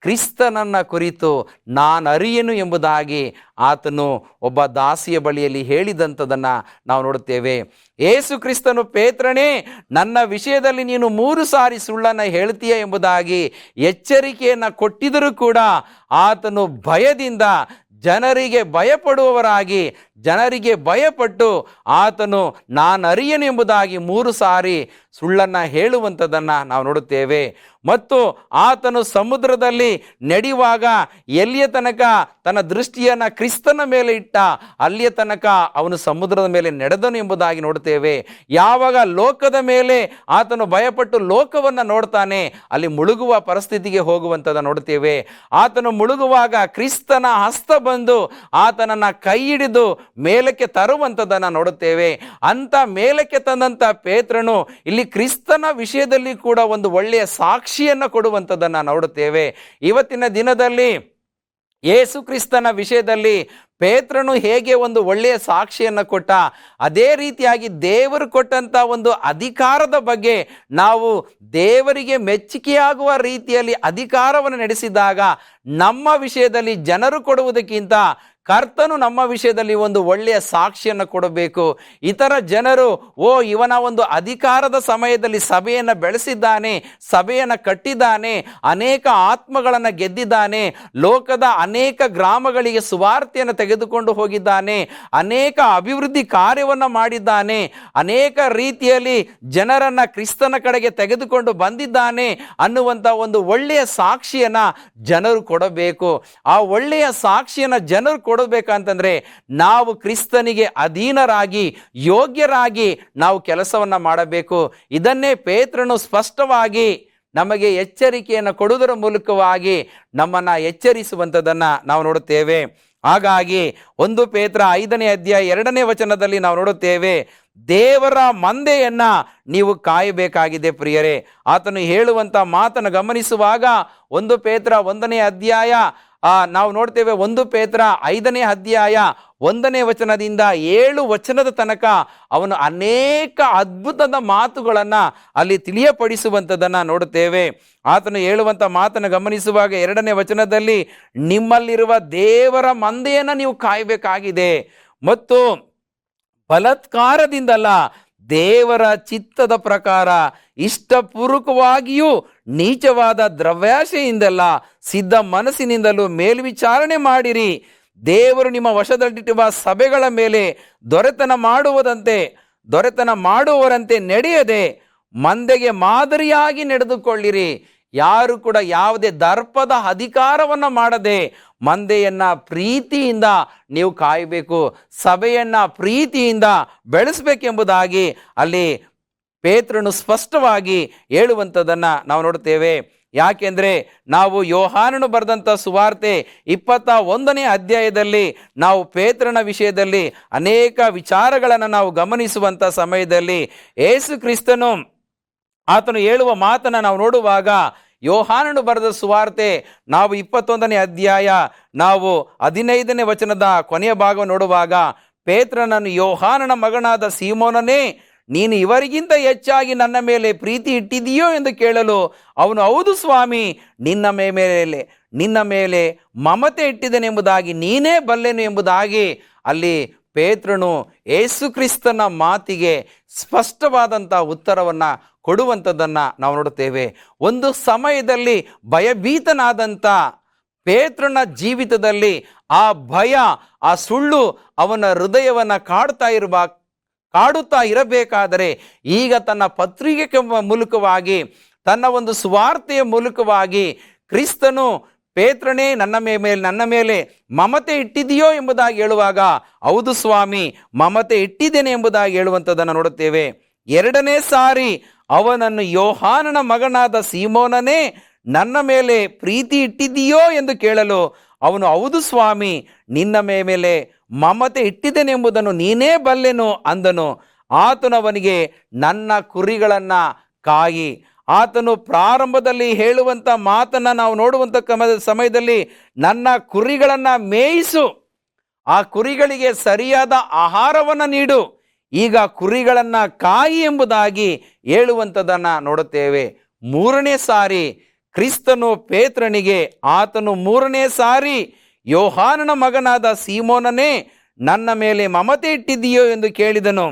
ಕ್ರಿಸ್ತನನ್ನು ಕುರಿತು ನಾನು ಅರಿಯೆನು ಎಂಬುದಾಗಿ ಆತನು ಒಬ್ಬ ದಾಸಿಯ ಬಳಿಯಲ್ಲಿ ಹೇಳಿದಂಥದ್ದನ್ನು ನಾವು ನೋಡುತ್ತೇವೆ. ಯೇಸು ಕ್ರಿಸ್ತನು, ಪೇತ್ರನೇ, ನನ್ನ ವಿಷಯದಲ್ಲಿ ನೀನು 3 ಸಾರಿ ಸುಳ್ಳನ್ನು ಹೇಳ್ತೀಯ ಎಂಬುದಾಗಿ ಎಚ್ಚರಿಕೆಯನ್ನು ಕೊಟ್ಟಿದ್ದರೂ ಕೂಡ ಆತನು ಭಯದಿಂದ ಜನರಿಗೆ ಭಯಪಡುವವರಾಗಿ, ಜನರಿಗೆ ಭಯಪಟ್ಟು ಆತನು ನಾನು ಅರಿಯೆನು ಎಂಬುದಾಗಿ 3 ಸಾರಿ ಸುಳ್ಳನ್ನು ಹೇಳುವಂಥದ್ದನ್ನು ನಾವು ನೋಡುತ್ತೇವೆ. ಮತ್ತು ಆತನು ಸಮುದ್ರದಲ್ಲಿ ನಡೆಯುವಾಗ ಎಲ್ಲಿಯ ತನಕ ತನ್ನ ದೃಷ್ಟಿಯನ್ನು ಕ್ರಿಸ್ತನ ಮೇಲೆ ಇಟ್ಟ ಅಲ್ಲಿಯ ತನಕ ಅವನು ಸಮುದ್ರದ ಮೇಲೆ ನಡೆದನು ಎಂಬುದಾಗಿ ನೋಡುತ್ತೇವೆ. ಯಾವಾಗ ಲೋಕದ ಮೇಲೆ ಆತನು ಭಯಪಟ್ಟು ಲೋಕವನ್ನು ನೋಡ್ತಾನೆ, ಅಲ್ಲಿ ಮುಳುಗುವ ಪರಿಸ್ಥಿತಿಗೆ ಹೋಗುವಂಥದ್ದನ್ನು ನೋಡುತ್ತೇವೆ. ಆತನು ಮುಳುಗುವಾಗ ಕ್ರಿಸ್ತನ ಹಸ್ತ ಬಂದು ಆತನನ್ನು ಕೈ ಹಿಡಿದು ಮೇಲಕ್ಕೆ ತರುವಂಥದ್ದನ್ನು ನೋಡುತ್ತೇವೆ. ಅಂತ ಮೇಲಕ್ಕೆ ತಂದಂಥ ಪೇತ್ರನು ಇಲ್ಲಿ ಕ್ರಿಸ್ತನ ವಿಷಯದಲ್ಲಿ ಕೂಡ ಒಂದು ಒಳ್ಳೆಯ ಸಾಕ್ಷಿಯನ್ನು ಕೊಡುವಂಥದ್ದನ್ನು ನೋಡುತ್ತೇವೆ. ಇವತ್ತಿನ ದಿನದಲ್ಲಿ ಯೇಸು ಕ್ರಿಸ್ತನ ವಿಷಯದಲ್ಲಿ ಪೇತ್ರನು ಹೇಗೆ ಒಂದು ಒಳ್ಳೆಯ ಸಾಕ್ಷಿಯನ್ನು ಕೊಟ್ಟ, ಅದೇ ರೀತಿಯಾಗಿ ದೇವರು ಕೊಟ್ಟಂಥ ಒಂದು ಅಧಿಕಾರದ ಬಗ್ಗೆ ನಾವು ದೇವರಿಗೆ ಮೆಚ್ಚುಗೆಯಾಗುವ ರೀತಿಯಲ್ಲಿ ಅಧಿಕಾರವನ್ನು ನಡೆಸಿದಾಗ ನಮ್ಮ ವಿಷಯದಲ್ಲಿ ಜನರು ಕೊಡುವುದಕ್ಕಿಂತ ಕರ್ತನು ನಮ್ಮ ವಿಷಯದಲ್ಲಿ ಒಂದು ಒಳ್ಳೆಯ ಸಾಕ್ಷಿಯನ್ನು ಕೊಡಬೇಕು. ಇತರ ಜನರು, ಇವನ ಒಂದು ಅಧಿಕಾರದ ಸಮಯದಲ್ಲಿ ಸಭೆಯನ್ನು ಬೆಳೆಸಿದ್ದಾನೆ, ಸಭೆಯನ್ನು ಕಟ್ಟಿದ್ದಾನೆ, ಅನೇಕ ಆತ್ಮಗಳನ್ನು ಗೆದ್ದಿದ್ದಾನೆ, ಲೋಕದ ಅನೇಕ ಗ್ರಾಮಗಳಿಗೆ ಸುವಾರ್ತೆಯನ್ನು ತೆಗೆದುಕೊಂಡು ಹೋಗಿದ್ದಾನೆ, ಅನೇಕ ಅಭಿವೃದ್ಧಿ ಕಾರ್ಯವನ್ನು ಮಾಡಿದ್ದಾನೆ, ಅನೇಕ ರೀತಿಯಲ್ಲಿ ಜನರನ್ನು ಕ್ರಿಸ್ತನ ಕಡೆಗೆ ತೆಗೆದುಕೊಂಡು ಬಂದಿದ್ದಾನೆ ಅನ್ನುವಂಥ ಒಂದು ಒಳ್ಳೆಯ ಸಾಕ್ಷಿಯನ್ನು ಜನರು ಕೊಡಬೇಕು. ಆ ಒಳ್ಳೆಯ ಸಾಕ್ಷಿಯನ್ನು ಜನರು ಕೊಡಬೇಕಂತಂದ್ರೆ ನಾವು ಕ್ರಿಸ್ತನಿಗೆ ಅಧೀನರಾಗಿ ಯೋಗ್ಯರಾಗಿ ನಾವು ಕೆಲಸವನ್ನು ಮಾಡಬೇಕು. ಇದನ್ನೇ ಪೇತ್ರನು ಸ್ಪಷ್ಟವಾಗಿ ನಮಗೆ ಎಚ್ಚರಿಕೆಯನ್ನು ಕೊಡುವುದರ ಮೂಲಕವಾಗಿ ನಮ್ಮನ್ನು ಎಚ್ಚರಿಸುವಂಥದ್ದನ್ನು ನಾವು ನೋಡುತ್ತೇವೆ. ಹಾಗಾಗಿ 1 ಪೇತ್ರ 5ನೇ ಅಧ್ಯಾಯ 2ನೇ ವಚನದಲ್ಲಿ ನಾವು ನೋಡುತ್ತೇವೆ, ದೇವರ ಮಂದೆಯನ್ನ ನೀವು ಕಾಯಬೇಕಾಗಿದೆ ಪ್ರಿಯರೇ. ಆತನು ಹೇಳುವಂಥ ಮಾತನ್ನು ಗಮನಿಸುವಾಗ 1 ಪೇತ್ರ 1ನೇ ಅಧ್ಯಾಯ ನಾವು ನೋಡ್ತೇವೆ. 1 ಪೇತ್ರ 5ನೇ ಅಧ್ಯಾಯ 1ನೇ ವಚನದಿಂದ 7 ವಚನದ ತನಕ ಅವನು ಅನೇಕ ಅದ್ಭುತದ ಮಾತುಗಳನ್ನು ಅಲ್ಲಿ ತಿಳಿಯಪಡಿಸುವಂಥದ್ದನ್ನು ನೋಡುತ್ತೇವೆ. ಆತನು ಹೇಳುವಂಥ ಮಾತನ್ನು ಗಮನಿಸುವಾಗ 2ನೇ ವಚನದಲ್ಲಿ ನಿಮ್ಮಲ್ಲಿರುವ ದೇವರ ಮಂದೆಯನ್ನು ನೀವು ಕಾಯಬೇಕಾಗಿದೆ ಮತ್ತು ಬಲಾತ್ಕಾರದಿಂದಲ್ಲ, ದೇವರ ಚಿತ್ತದ ಪ್ರಕಾರ ಇಷ್ಟಪೂರ್ವಕವಾಗಿಯೂ ನೀಚವಾದ ದ್ರವ್ಯಾಶೆಯಿಂದಲ್ಲ, ಸಿದ್ಧ ಮನಸ್ಸಿನಿಂದಲೂ ಮೇಲ್ವಿಚಾರಣೆ ಮಾಡಿರಿ. ದೇವರು ನಿಮ್ಮ ವಶದಲ್ಲಿಟ್ಟಿರುವ ಸಭೆಗಳ ಮೇಲೆ ದೊರೆತನ ಮಾಡುವವರಂತೆ ನಡೆಯದೆ ಮಂದೆಗೆ ಮಾದರಿಯಾಗಿ ನಡೆದುಕೊಳ್ಳಿರಿ. ಯಾರು ಕೂಡ ಯಾವುದೇ ದರ್ಪದ ಅಧಿಕಾರವನ್ನು ಮಾಡದೆ ಮಂದೆಯನ್ನ ಪ್ರೀತಿಯಿಂದ ನೀವು ಕಾಯಬೇಕು, ಸಭೆಯನ್ನ ಪ್ರೀತಿಯಿಂದ ಬೆಳೆಸಬೇಕೆಂಬುದಾಗಿ ಅಲ್ಲಿ ಪೇತ್ರನು ಸ್ಪಷ್ಟವಾಗಿ ಹೇಳುವಂಥದ್ದನ್ನು ನಾವು ನೋಡುತ್ತೇವೆ. ಯಾಕೆಂದರೆ ನಾವು ಯೋಹಾನನು ಬರೆದಂಥ ಸುವಾರ್ತೆ 21ನೇ ಅಧ್ಯಾಯದಲ್ಲಿ ನಾವು ಪೇತ್ರನ ವಿಷಯದಲ್ಲಿ ಅನೇಕ ವಿಚಾರಗಳನ್ನು ನಾವು ಗಮನಿಸುವಂಥ ಸಮಯದಲ್ಲಿ ಯೇಸು ಕ್ರಿಸ್ತನು ಆತನು ಹೇಳುವ ಮಾತನ್ನು ನಾವು ನೋಡುವಾಗ, ಯೋಹಾನನು ಬರೆದ ಸುವಾರ್ತೆ ನಾವು 21ನೇ ಅಧ್ಯಾಯ ನಾವು 15ನೇ ವಚನದ ಕೊನೆಯ ಭಾಗವನ್ನು ನೋಡುವಾಗ, ಪೇತ್ರನನ್ನು, ಯೋಹಾನನ ಮಗನಾದ ಸೀಮೋನನೇ, ನೀನು ಇವರಿಗಿಂತ ಹೆಚ್ಚಾಗಿ ನನ್ನ ಮೇಲೆ ಪ್ರೀತಿ ಇಟ್ಟಿದೆಯೋ ಎಂದು ಕೇಳಲು ಅವನು, ಹೌದು ಸ್ವಾಮಿ, ನಿನ್ನ ಮೇಲೆ ಮಮತೆ ಇಟ್ಟಿದ್ದೇನೆಂಬುದಾಗಿ ನೀನೇ ಬಲ್ಲೆನು ಎಂಬುದಾಗಿ ಅಲ್ಲಿ ಪೇತ್ರನು ಯೇಸು ಕ್ರಿಸ್ತನ ಮಾತಿಗೆ ಸ್ಪಷ್ಟವಾದಂಥ ಉತ್ತರವನ್ನು ಕೊಡುವಂಥದ್ದನ್ನು ನಾವು ನೋಡುತ್ತೇವೆ. ಒಂದು ಸಮಯದಲ್ಲಿ ಭಯಭೀತನಾದಂಥ ಪೇತ್ರನ ಜೀವಿತದಲ್ಲಿ ಆ ಭಯ, ಆ ಸುಳ್ಳು ಅವನ ಹೃದಯವನ್ನು ಕಾಡುತ್ತಾ ಇರಬೇಕಾದರೆ, ಈಗ ತನ್ನ ಪತ್ರಿಕೆ ಮೂಲಕವಾಗಿ, ತನ್ನ ಒಂದು ಸುವಾರ್ತೆಯ ಮೂಲಕವಾಗಿ ಕ್ರಿಸ್ತನು, ಪೇತ್ರನೇ, ನನ್ನ ಮೇಲೆ ಮಮತೆ ಇಟ್ಟಿದೆಯೋ ಎಂಬುದಾಗಿ ಹೇಳುವಾಗ, ಹೌದು ಸ್ವಾಮಿ, ಮಮತೆ ಇಟ್ಟಿದ್ದೇನೆ ಎಂಬುದಾಗಿ ಹೇಳುವಂಥದ್ದನ್ನು ನೋಡುತ್ತೇವೆ. ಎರಡನೇ ಸಾರಿ ಅವನನ್ನು, ಯೋಹಾನನ ಮಗನಾದ ಸೀಮೋನನೇ, ನನ್ನ ಮೇಲೆ ಪ್ರೀತಿ ಇಟ್ಟಿದೆಯೋ ಎಂದು ಕೇಳಲು ಅವನು, ಹೌದು ಸ್ವಾಮಿ, ನಿನ್ನ ಮೇಲೆ ಮಮತೆ ಇಟ್ಟಿದ್ದೇನೆಂಬುದನ್ನು ನೀನೇ ಬಲ್ಲೆನು ಅಂದನು. ಆತನು ಅವನಿಗೆ, ನನ್ನ ಕುರಿಗಳನ್ನು ಕಾಯಿ. ಆತನು ಪ್ರಾರಂಭದಲ್ಲಿ ಹೇಳುವಂಥ ಮಾತನ್ನು ನಾವು ನೋಡುವಂಥ ಸಮಯದಲ್ಲಿ, ನನ್ನ ಕುರಿಗಳನ್ನು ಮೇಯಿಸು, ಆ ಕುರಿಗಳಿಗೆ ಸರಿಯಾದ ಆಹಾರವನ್ನು ನೀಡು, ಈಗ ಕುರಿಗಳನ್ನು ಕಾಯಿ ಎಂಬುದಾಗಿ ಹೇಳುವಂಥದ್ದನ್ನು ನೋಡುತ್ತೇವೆ. ಮೂರನೇ ಸಾರಿ ಕ್ರಿಸ್ತನು ಪೇತ್ರನಿಗೆ, ಆತನು ಮೂರನೇ ಸಾರಿ, ಯೋಹಾನನ ಮಗನಾದ ಸೀಮೋನನೇ, ನನ್ನ ಮೇಲೆ ಮಮತೆ ಇಟ್ಟಿದ್ದೀಯೋ ಎಂದು ಕೇಳಿದನು.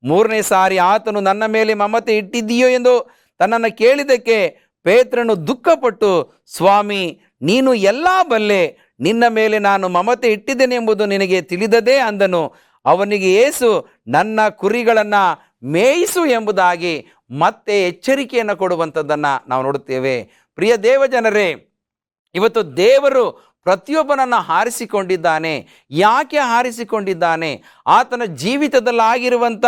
ಮೂರನೇ ಸಾರಿ ಆತನು ನನ್ನ ಮೇಲೆ ಮಮತೆ ಇಟ್ಟಿದ್ದೀಯೋ ಎಂದು ತನ್ನನ್ನು ಕೇಳಿದ್ದಕ್ಕೆ ಪೇತ್ರನು ದುಃಖಪಟ್ಟು, ಸ್ವಾಮಿ, ನೀನು ಎಲ್ಲ ಬಲ್ಲೆ, ನಿನ್ನ ಮೇಲೆ ನಾನು ಮಮತೆ ಇಟ್ಟಿದ್ದೇನೆ ಎಂಬುದು ನಿನಗೆ ತಿಳಿದದೇ ಅಂದನು. ಅವನಿಗೆ ಯೇಸು, ನನ್ನ ಕುರಿಗಳನ್ನು ಮೇಯಿಸು ಎಂಬುದಾಗಿ ಮತ್ತೆ ಎಚ್ಚರಿಕೆಯನ್ನು ಕೊಡುವಂಥದ್ದನ್ನು ನಾವು ನೋಡುತ್ತೇವೆ. ಪ್ರಿಯ ದೇವಜನರೇ, ಇವತ್ತು ದೇವರು ಪ್ರತಿಯೊಬ್ಬನನ್ನು ಆರಿಸಿಕೊಂಡಿದ್ದಾನೆ. ಯಾಕೆ ಆರಿಸಿಕೊಂಡಿದ್ದಾನೆ? ಆತನ ಜೀವಿತದಲ್ಲಾಗಿರುವಂಥ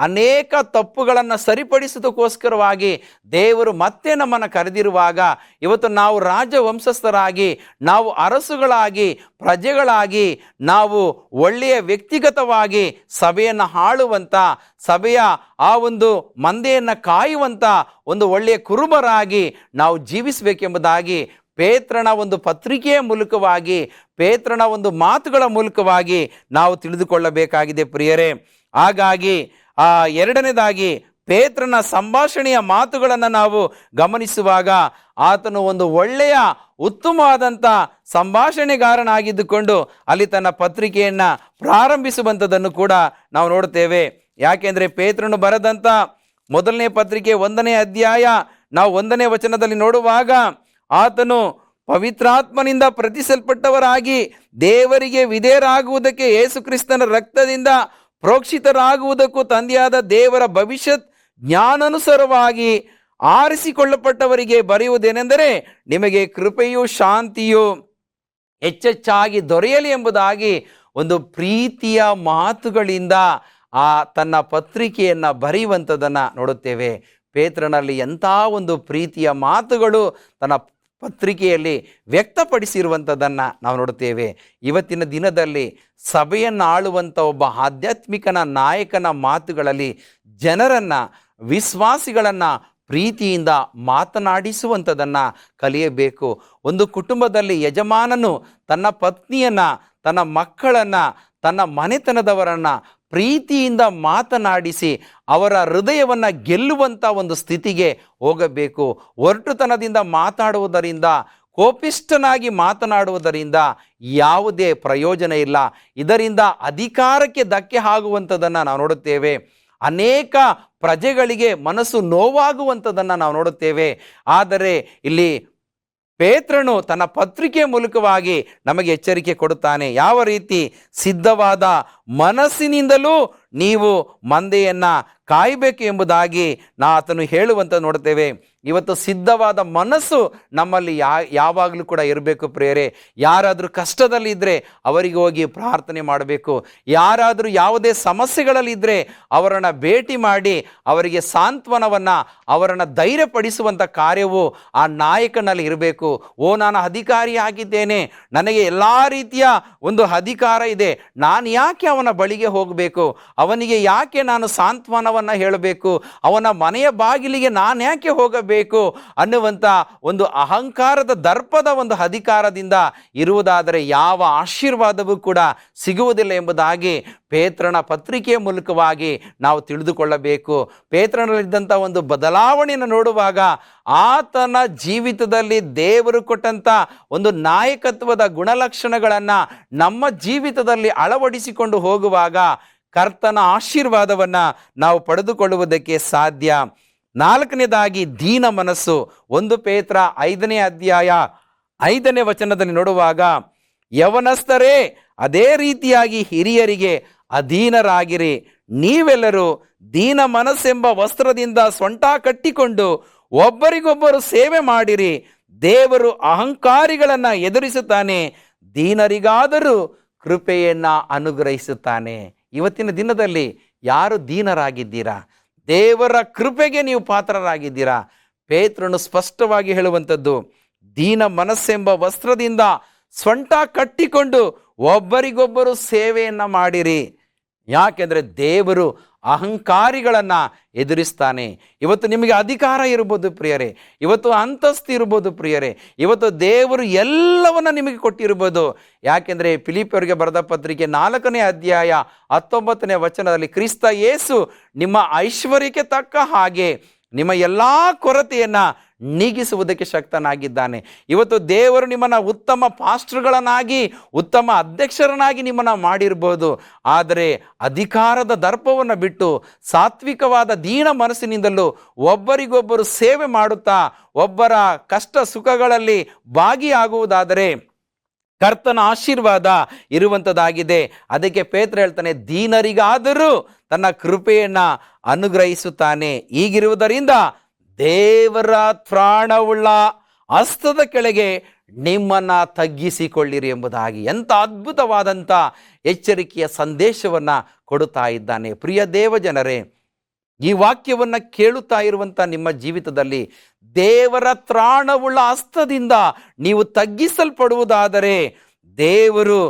ಅನೇಕ ತಪ್ಪುಗಳನ್ನು ಸರಿಪಡಿಸೋದಕ್ಕೋಸ್ಕರವಾಗಿ ದೇವರು ಮತ್ತೆ ನಮ್ಮನ್ನು ಕರೆದಿರುವಾಗ, ಇವತ್ತು ನಾವು ರಾಜವಂಶಸ್ಥರಾಗಿ, ನಾವು ಅರಸುಗಳಾಗಿ, ಪ್ರಜೆಗಳಾಗಿ, ನಾವು ಒಳ್ಳೆಯ ವ್ಯಕ್ತಿಗತವಾಗಿ ಸಭೆಯನ್ನು ಆಳುವಂಥ, ಸಭೆಯ ಆ ಒಂದು ಮಂದೆಯನ್ನು ಕಾಯುವಂಥ ಒಂದು ಒಳ್ಳೆಯ ಕುರುಬರಾಗಿ ನಾವು ಜೀವಿಸಬೇಕೆಂಬುದಾಗಿ ಪೇತ್ರನ ಒಂದು ಪತ್ರಿಕೆಯ ಮೂಲಕವಾಗಿ, ಪೇತ್ರನ ಒಂದು ಮಾತುಗಳ ಮೂಲಕವಾಗಿ ನಾವು ತಿಳಿದುಕೊಳ್ಳಬೇಕಾಗಿದೆ ಪ್ರಿಯರೇ. ಹಾಗಾಗಿ ಎರಡನೇದಾಗಿ ಪೇತ್ರನ ಸಂಭಾಷಣೆಯ ಮಾತುಗಳನ್ನು ನಾವು ಗಮನಿಸುವಾಗ, ಆತನು ಒಂದು ಒಳ್ಳೆಯ ಉತ್ತಮವಾದಂಥ ಸಂಭಾಷಣೆಗಾರನಾಗಿದ್ದುಕೊಂಡು ಅಲ್ಲಿ ತನ್ನ ಪತ್ರಿಕೆಯನ್ನು ಪ್ರಾರಂಭಿಸುವಂಥದ್ದನ್ನು ಕೂಡ ನಾವು ನೋಡುತ್ತೇವೆ. ಯಾಕೆಂದರೆ ಪೇತ್ರನು ಬರೆದಂಥ ಮೊದಲನೇ ಪತ್ರಿಕೆ 1ನೇ ಅಧ್ಯಾಯ ನಾವು 1ನೇ ವಚನದಲ್ಲಿ ನೋಡುವಾಗ, ಆತನು ಪವಿತ್ರಾತ್ಮನಿಂದ ಪ್ರತಿಸಲ್ಪಟ್ಟವರಾಗಿ ದೇವರಿಗೆ ವಿಧೇಯರಾಗುವುದಕ್ಕೆ, ಯೇಸು ಕ್ರಿಸ್ತನ ರಕ್ತದಿಂದ ಪ್ರೋಕ್ಷಿತರಾಗುವುದಕ್ಕೂ ತಂದೆಯಾದ ದೇವರ ಭವಿಷ್ಯತ್ ಜ್ಞಾನಾನುಸಾರವಾಗಿ ಆರಿಸಿಕೊಳ್ಳಲ್ಪಟ್ಟವರಿಗೆ ಬರೆಯುವುದೇನೆಂದರೆ, ನಿಮಗೆ ಕೃಪೆಯೂ ಶಾಂತಿಯೂ ಹೆಚ್ಚೆಚ್ಚಾಗಿ ದೊರೆಯಲಿ ಎಂಬುದಾಗಿ ಒಂದು ಪ್ರೀತಿಯ ಮಾತುಗಳಿಂದ ತನ್ನ ಪತ್ರಿಕೆಯನ್ನು ಬರೆಯುವಂಥದ್ದನ್ನು ನೋಡುತ್ತೇವೆ. ಪೇತ್ರನಲ್ಲಿ ಎಂಥ ಒಂದು ಪ್ರೀತಿಯ ಮಾತುಗಳು ತನ್ನ ಪತ್ರಿಕೆಯಲ್ಲಿ ವ್ಯಕ್ತಪಡಿಸಿರುವಂಥದ್ದನ್ನು ನಾವು ನೋಡುತ್ತೇವೆ. ಇವತ್ತಿನ ದಿನದಲ್ಲಿ ಸಭೆಯನ್ನು ಆಳುವಂಥ ಒಬ್ಬ ಆಧ್ಯಾತ್ಮಿಕನ ನಾಯಕನ ಮಾತುಗಳಲ್ಲಿ ಜನರನ್ನು, ವಿಶ್ವಾಸಿಗಳನ್ನು ಪ್ರೀತಿಯಿಂದ ಮಾತನಾಡಿಸುವಂಥದ್ದನ್ನು ಕಲಿಯಬೇಕು. ಒಂದು ಕುಟುಂಬದಲ್ಲಿ ಯಜಮಾನನು ತನ್ನ ಪತ್ನಿಯನ್ನು, ತನ್ನ ಮಕ್ಕಳನ್ನು, ತನ್ನ ಮನೆತನದವರನ್ನು ಪ್ರೀತಿಯಿಂದ ಮಾತನಾಡಿಸಿ ಅವರ ಹೃದಯವನ್ನು ಗೆಲ್ಲುವಂಥ ಒಂದು ಸ್ಥಿತಿಗೆ ಹೋಗಬೇಕು. ಒರಟುತನದಿಂದ ಮಾತಾಡುವುದರಿಂದ, ಕೋಪಿಷ್ಠನಾಗಿ ಮಾತನಾಡುವುದರಿಂದ ಯಾವುದೇ ಪ್ರಯೋಜನ ಇಲ್ಲ. ಇದರಿಂದ ಅಧಿಕಾರಕ್ಕೆ ಧಕ್ಕೆ ಆಗುವಂಥದ್ದನ್ನು ನಾವು ನೋಡುತ್ತೇವೆ. ಅನೇಕ ಪ್ರಜೆಗಳಿಗೆ ಮನಸ್ಸು ನೋವಾಗುವಂಥದ್ದನ್ನು ನಾವು ನೋಡುತ್ತೇವೆ. ಆದರೆ ಇಲ್ಲಿ ಪೇತ್ರನು ತನ್ನ ಪತ್ರಿಕೆಯ ಮೂಲಕವಾಗಿ ನಮಗೆ ಎಚ್ಚರಿಕೆ ಕೊಡುತ್ತಾನೆ. ಯಾವ ರೀತಿ ಸಿದ್ಧವಾದ ಮನಸ್ಸಿನಿಂದಲೂ ನೀವು ಮಂದೆಯನ್ನು ಕಾಯಬೇಕು ಎಂಬುದಾಗಿ ಆತನು ಹೇಳುವಂತ ನೋಡ್ತೇವೆ. ಇವತ್ತು ಸಿದ್ಧವಾದ ಮನಸ್ಸು ನಮ್ಮಲ್ಲಿ ಯಾವಾಗಲೂ ಕೂಡ ಇರಬೇಕು ಪ್ರಿಯರೇ. ಯಾರಾದರೂ ಕಷ್ಟದಲ್ಲಿದ್ದರೆ ಅವರಿಗೆ ಹೋಗಿ ಪ್ರಾರ್ಥನೆ ಮಾಡಬೇಕು. ಯಾರಾದರೂ ಯಾವುದೇ ಸಮಸ್ಯೆಗಳಲ್ಲಿದ್ದರೆ ಅವರನ್ನು ಭೇಟಿ ಮಾಡಿ ಅವರಿಗೆ ಸಾಂತ್ವನವನ್ನು, ಅವರನ್ನು ಧೈರ್ಯಪಡಿಸುವಂಥ ಕಾರ್ಯವು ಆ ನಾಯಕನಲ್ಲಿ ಇರಬೇಕು. ನಾನು ಅಧಿಕಾರಿಯಾಗಿದ್ದೇನೆ, ನನಗೆ ಎಲ್ಲ ರೀತಿಯ ಒಂದು ಅಧಿಕಾರ ಇದೆ, ನಾನು ಯಾಕೆ ಅವನ ಬಳಿಗೆ ಹೋಗಬೇಕು, ಅವನಿಗೆ ಯಾಕೆ ನಾನು ಸಾಂತ್ವನವನ್ನು ಹೇಳಬೇಕು, ಅವನ ಮನೆಯ ಬಾಗಿಲಿಗೆ ನಾನು ಯಾಕೆ ಹೋಗಬೇಕು ಅನ್ನುವಂಥ ಒಂದು ಅಹಂಕಾರದ ದರ್ಪದ ಒಂದು ಅಧಿಕಾರದಿಂದ ಇರುವುದಾದರೆ ಯಾವ ಆಶೀರ್ವಾದವೂ ಕೂಡ ಸಿಗುವುದಿಲ್ಲ ಎಂಬುದಾಗಿ ಪೇತ್ರನ ಪತ್ರಿಕೆಯ ಮೂಲಕವಾಗಿ ನಾವು ತಿಳಿದುಕೊಳ್ಳಬೇಕು. ಪೇತ್ರನಲ್ಲಿದ್ದಂಥ ಒಂದು ಬದಲಾವಣೆಯನ್ನು ನೋಡುವಾಗ ಆತನ ಜೀವಿತದಲ್ಲಿ ದೇವರು ಕೊಟ್ಟಂಥ ಒಂದು ನಾಯಕತ್ವದ ಗುಣಲಕ್ಷಣಗಳನ್ನು ನಮ್ಮ ಜೀವಿತದಲ್ಲಿ ಅಳವಡಿಸಿಕೊಂಡು ಹೋಗುವಾಗ ಕರ್ತನ ಆಶೀರ್ವಾದವನ್ನು ನಾವು ಪಡೆದುಕೊಳ್ಳುವುದಕ್ಕೆ ಸಾಧ್ಯ. ನಾಲ್ಕನೇದಾಗಿ ದೀನ ಮನಸ್ಸು. 1 ಪೇತ್ರ 5ನೇ ಅಧ್ಯಾಯ 5ನೇ ವಚನದಲ್ಲಿ ನೋಡುವಾಗ, ಯವನಸ್ಥರೇ ಅದೇ ರೀತಿಯಾಗಿ ಹಿರಿಯರಿಗೆ ಅಧೀನರಾಗಿರಿ, ನೀವೆಲ್ಲರೂ ದೀನ ಮನಸ್ಸೆಂಬ ವಸ್ತ್ರದಿಂದ ಸೊಂಟ ಕಟ್ಟಿಕೊಂಡು ಒಬ್ಬರಿಗೊಬ್ಬರು ಸೇವೆ ಮಾಡಿರಿ. ದೇವರು ಅಹಂಕಾರಿಗಳನ್ನು ಎದುರಿಸುತ್ತಾನೆ, ದೀನರಿಗಾದರೂ ಕೃಪೆಯನ್ನು ಅನುಗ್ರಹಿಸುತ್ತಾನೆ. ಇವತ್ತಿನ ದಿನದಲ್ಲಿ ಯಾರು ದೀನರಾಗಿದ್ದೀರಾ? ದೇವರ ಕೃಪೆಗೆ ನೀವು ಪಾತ್ರರಾಗಿದ್ದೀರಾ? ಪೇತ್ರನು ಸ್ಪಷ್ಟವಾಗಿ ಹೇಳುವಂಥದ್ದು, ದೀನ ಮನಸ್ಸೆಂಬ ವಸ್ತ್ರದಿಂದ ಸೊಂಟ ಕಟ್ಟಿಕೊಂಡು ಒಬ್ಬರಿಗೊಬ್ಬರು ಸೇವೆಯನ್ನು ಮಾಡಿರಿ. ಯಾಕೆಂದರೆ ದೇವರು ಅಹಂಕಾರಿಗಳನ್ನು ಎದುರಿಸ್ತಾನೆ. ಇವತ್ತು ನಿಮಗೆ ಅಧಿಕಾರ ಇರ್ಬೋದು ಪ್ರಿಯರೇ, ಇವತ್ತು ಅಂತಸ್ತು ಇರ್ಬೋದು ಪ್ರಿಯರೇ, ಇವತ್ತು ದೇವರು ಎಲ್ಲವನ್ನ ನಿಮಗೆ ಕೊಟ್ಟಿರ್ಬೋದು. ಯಾಕೆಂದರೆ ಫಿಲಿಪ್ಪಿಯರಿಗೆ ಬರೆದ ಪತ್ರಿಕೆ 4ನೇ ಅಧ್ಯಾಯ 19ನೇ ವಚನದಲ್ಲಿ, ಕ್ರಿಸ್ತ ಯೇಸು ನಿಮ್ಮ ಐಶ್ವರ್ಯಕ್ಕೆ ತಕ್ಕ ಹಾಗೆ ನಿಮ್ಮ ಎಲ್ಲ ಕೊರತೆಯನ್ನು ನೀಗಿಸುವುದಕ್ಕೆ ಶಕ್ತನಾಗಿದ್ದಾನೆ. ಇವತ್ತು ದೇವರು ನಿಮ್ಮನ್ನು ಉತ್ತಮ ಪಾಸ್ಟರ್ಗಳನ್ನಾಗಿ, ಉತ್ತಮ ಅಧ್ಯಕ್ಷರನ್ನಾಗಿ ನಿಮ್ಮನ್ನು ಮಾಡಿರ್ಬೋದು. ಆದರೆ ಅಧಿಕಾರದ ದರ್ಪವನ್ನು ಬಿಟ್ಟು ಸಾತ್ವಿಕವಾದ ದೀನ ಮನಸ್ಸಿನಿಂದಲೂ ಒಬ್ಬರಿಗೊಬ್ಬರು ಸೇವೆ ಮಾಡುತ್ತಾ ಒಬ್ಬರ ಕಷ್ಟ ಸುಖಗಳಲ್ಲಿ ಭಾಗಿಯಾಗುವುದಾದರೆ ಕರ್ತನ ಆಶೀರ್ವಾದ ಇರುವಂಥದ್ದಾಗಿದೆ. ಅದಕ್ಕೆ ಪೇತ್ರ ಹೇಳ್ತಾನೆ, ದೀನರಿಗಾದರೂ ತನ್ನ ಕೃಪೆಯನ್ನು ಅನುಗ್ರಹಿಸುತ್ತಾನೆ. ಹೀಗಿರುವುದರಿಂದ ದೇವರ ತ್ರಾಣವುಳ್ಳ ಹಸ್ತದ ಕೆಳಗೆ ನಿಮ್ಮನ್ನು ತಗ್ಗಿಸಿಕೊಳ್ಳಿರಿ ಎಂಬುದಾಗಿ ಎಂಥ ಅದ್ಭುತವಾದಂಥ ಎಚ್ಚರಿಕೆಯ ಸಂದೇಶವನ್ನು ಕೊಡುತ್ತಾ ಇದ್ದಾನೆ. ಪ್ರಿಯ ದೇವಜನರೇ, ಈ ವಾಕ್ಯವನ್ನು ಕೇಳುತ್ತಾ ಇರುವಂಥ ನಿಮ್ಮ ಜೀವಿತದಲ್ಲಿ ದೇವರ ತ್ರಾಣವುಳ್ಳ ಹಸ್ತದಿಂದ ನೀವು ತಗ್ಗಿಸಲ್ಪಡುವುದಾದರೆ ದೇವರು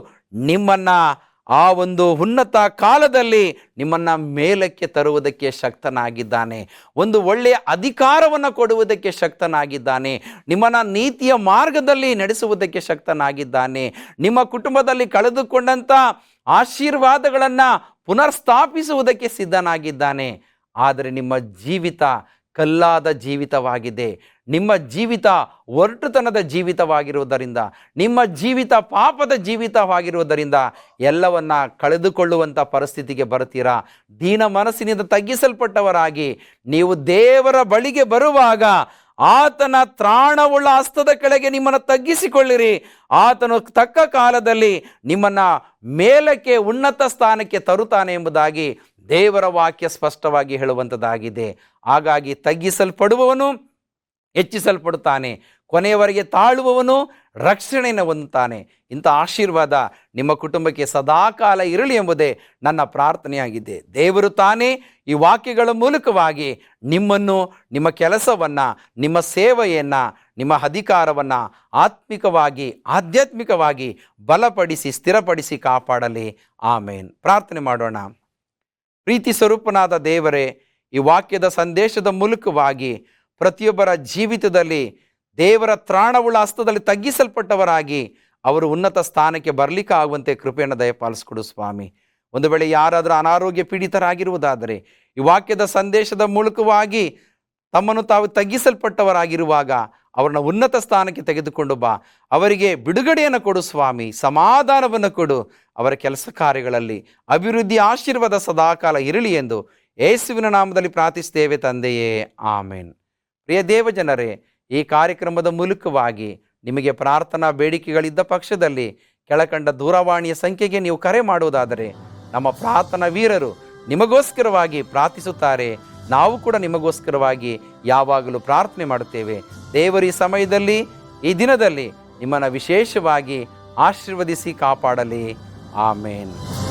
ನಿಮ್ಮನ್ನು ಆ ಒಂದು ಉನ್ನತ ಕಾಲದಲ್ಲಿ ನಿಮ್ಮನ್ನು ಮೇಲಕ್ಕೆ ತರುವುದಕ್ಕೆ ಶಕ್ತನಾಗಿದ್ದಾನೆ. ಒಂದು ಒಳ್ಳೆಯ ಅಧಿಕಾರವನ್ನು ಕೊಡುವುದಕ್ಕೆ ಶಕ್ತನಾಗಿದ್ದಾನೆ. ನಿಮ್ಮನ್ನು ನೀತಿಯ ಮಾರ್ಗದಲ್ಲಿ ನಡೆಸುವುದಕ್ಕೆ ಶಕ್ತನಾಗಿದ್ದಾನೆ. ನಿಮ್ಮ ಕುಟುಂಬದಲ್ಲಿ ಕಳೆದುಕೊಂಡಂಥ ಆಶೀರ್ವಾದಗಳನ್ನು ಪುನರ್ಸ್ಥಾಪಿಸುವುದಕ್ಕೆ ಸಿದ್ಧನಾಗಿದ್ದಾನೆ. ಆದರೆ ನಿಮ್ಮ ಜೀವಿತ ಕಲ್ಲಾದ ಜೀವಿತವಾಗಿದೆ, ನಿಮ್ಮ ಜೀವಿತ ಒರಟುತನದ ಜೀವಿತವಾಗಿರುವುದರಿಂದ, ನಿಮ್ಮ ಜೀವಿತ ಪಾಪದ ಜೀವಿತವಾಗಿರುವುದರಿಂದ ಎಲ್ಲವನ್ನ ಕಳೆದುಕೊಳ್ಳುವಂಥ ಪರಿಸ್ಥಿತಿಗೆ ಬರ್ತೀರಾ. ದೀನ ಮನಸ್ಸಿನಿಂದ ತಗ್ಗಿಸಲ್ಪಟ್ಟವರಾಗಿ ನೀವು ದೇವರ ಬಳಿಗೆ ಬರುವಾಗ ಆತನ ತ್ರಾಣವುಳ್ಳ ಹಸ್ತದ ಕೆಳಗೆ ನಿಮ್ಮನ್ನು ತಗ್ಗಿಸಿಕೊಳ್ಳಿರಿ. ಆತನು ತಕ್ಕ ಕಾಲದಲ್ಲಿ ನಿಮ್ಮನ್ನು ಮೇಲಕ್ಕೆ ಉನ್ನತ ಸ್ಥಾನಕ್ಕೆ ತರುತ್ತಾನೆ ಎಂಬುದಾಗಿ ದೇವರ ವಾಕ್ಯ ಸ್ಪಷ್ಟವಾಗಿ ಹೇಳುವಂಥದ್ದಾಗಿದೆ. ಹಾಗಾಗಿ ತಗ್ಗಿಸಲ್ಪಡುವವನು ಹೆಚ್ಚಿಸಲ್ಪಡುತ್ತಾನೆ, ಕೊನೆಯವರೆಗೆ ತಾಳುವವನು ರಕ್ಷಣೆಯನ್ನು ಹೊಂದುತ್ತಾನೆ. ಇಂಥ ಆಶೀರ್ವಾದ ನಿಮ್ಮ ಕುಟುಂಬಕ್ಕೆ ಸದಾಕಾಲ ಇರಲಿ ಎಂಬುದೇ ನನ್ನ ಪ್ರಾರ್ಥನೆಯಾಗಿದೆ. ದೇವರು ತಾನೇ ಈ ವಾಕ್ಯಗಳ ಮೂಲಕವಾಗಿ ನಿಮ್ಮನ್ನು, ನಿಮ್ಮ ಕೆಲಸವನ್ನು, ನಿಮ್ಮ ಸೇವೆಯನ್ನು, ನಿಮ್ಮ ಅಧಿಕಾರವನ್ನು ಆತ್ಮಿಕವಾಗಿ, ಆಧ್ಯಾತ್ಮಿಕವಾಗಿ ಬಲಪಡಿಸಿ, ಸ್ಥಿರಪಡಿಸಿ ಕಾಪಾಡಲಿ. ಆಮೇನ್. ಪ್ರಾರ್ಥನೆ ಮಾಡೋಣ. ಪ್ರೀತಿ ಸ್ವರೂಪನಾದ ದೇವರೇ, ಈ ವಾಕ್ಯದ ಸಂದೇಶದ ಮೂಲಕವಾಗಿ ಪ್ರತಿಯೊಬ್ಬರ ಜೀವಿತದಲ್ಲಿ ದೇವರ ತ್ರಾಣವುಳ್ಳ ಹಸ್ತದಲ್ಲಿ ತಗ್ಗಿಸಲ್ಪಟ್ಟವರಾಗಿ ಅವರು ಉನ್ನತ ಸ್ಥಾನಕ್ಕೆ ಬರಲಿಕ್ಕೆ ಆಗುವಂತೆ ಕೃಪೆಯನ್ನು ದಯಪಾಲಿಸಿಕೊಡು ಸ್ವಾಮಿ. ಒಂದು ವೇಳೆ ಯಾರಾದರೂ ಅನಾರೋಗ್ಯ ಪೀಡಿತರಾಗಿರುವುದಾದರೆ ಈ ವಾಕ್ಯದ ಸಂದೇಶದ ಮೂಲಕವಾಗಿ ತಮ್ಮನ್ನು ತಾವು ತಗ್ಗಿಸಲ್ಪಟ್ಟವರಾಗಿರುವಾಗ ಅವರನ್ನ ಉನ್ನತ ಸ್ಥಾನಕ್ಕೆ ತೆಗೆದುಕೊಂಡು ಬಾ. ಅವರಿಗೆ ಬಿಡುಗಡೆಯನ್ನು ಕೊಡು ಸ್ವಾಮಿ, ಸಮಾಧಾನವನ್ನು ಕೊಡು. ಅವರ ಕೆಲಸ ಕಾರ್ಯಗಳಲ್ಲಿ ಅಭಿವೃದ್ಧಿ, ಆಶೀರ್ವಾದ ಸದಾಕಾಲ ಇರಲಿ ಎಂದು ಯೇಸುವಿನ ನಾಮದಲ್ಲಿ ಪ್ರಾರ್ಥಿಸ್ತೇವೆ ತಂದೆಯೇ, ಆಮೇನ್. ಪ್ರಿಯ ದೇವಜನರೇ, ಈ ಕಾರ್ಯಕ್ರಮದ ಮೂಲಕವಾಗಿ ನಿಮಗೆ ಪ್ರಾರ್ಥನಾ ಬೇಡಿಕೆಗಳಿದ್ದ ಪಕ್ಷದಲ್ಲಿ ಕೆಳಕಂಡ ದೂರವಾಣಿಯ ಸಂಖ್ಯೆಗೆ ನೀವು ಕರೆ ಮಾಡುವುದಾದರೆ ನಮ್ಮ ಪ್ರಾರ್ಥನಾ ವೀರರು ನಿಮಗೋಸ್ಕರವಾಗಿ ಪ್ರಾರ್ಥಿಸುತ್ತಾರೆ. ನಾವು ಕೂಡ ನಿಮಗೋಸ್ಕರವಾಗಿ ಯಾವಾಗಲೂ ಪ್ರಾರ್ಥನೆ ಮಾಡುತ್ತೇವೆ. ದೇವರು ಈ ಸಮಯದಲ್ಲಿ, ಈ ದಿನದಲ್ಲಿ ನಿಮ್ಮನ್ನು ವಿಶೇಷವಾಗಿ ಆಶೀರ್ವದಿಸಿ ಕಾಪಾಡಲಿ. ಆಮೇನ್.